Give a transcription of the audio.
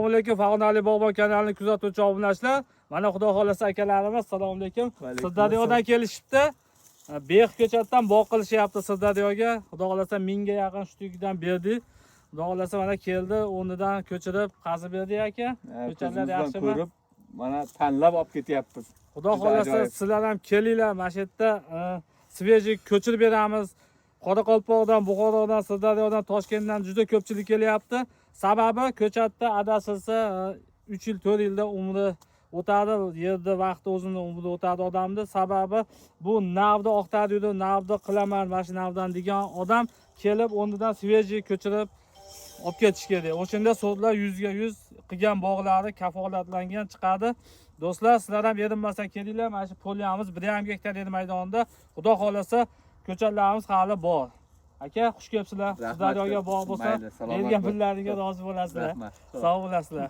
Assalomu alaykum, Farg'onali bog'bon kanalini kuzatuvchi obunachilar. Mana xudo xolasa akalarimiz, assalomu alaykum. Sirdaryodan kelishibdi. Bex ko'chatdan bog' qilishyapti Sirdaryoga. Xudo xolasa 1000 ga yaqin shtukidan berdi. Xudo xolasa mana keldi, o'rnidan ko'chirib qazib berdi aka. Ko'chatlar yaxshimi? Ko'rib, mana tanlab olib ketyapmiz. Xudo xolasa sizlar ham kelinglar, mana shu yerda svejiy ko'chirib beramiz. Qoraqalpoqdan, Buxorodan, Sirdaryodan, Toshkentdan juda ko'pchilik kelyapti. Sababi ko'chatda adasilsa 3 yil, 4 yilda umri o'tadi, yerda vaqti o'zini umri o'tadi odamni. Sababi bu navda oqtadi, navda qilaman, mana shu navdan degan odam kelib o'rnidan svejiy ko'chirib olib ketish kerak. O'shanda sotlar 100 ga 100 qilgan bog'lari kafolatlangan chiqadi. Do'stlar, sizlar ham erinmasdan kelinglar. Mana shu poliyamiz 1,5 gektar yer maydonida. Xudo xolasa ko'chatlarimiz hali bor. Aka, xush kelibsizlar. Sirdaryoga bog' bo'lsa, bergan pullaringga rozi bo'lasizlar. Sog' bo'lasizlar.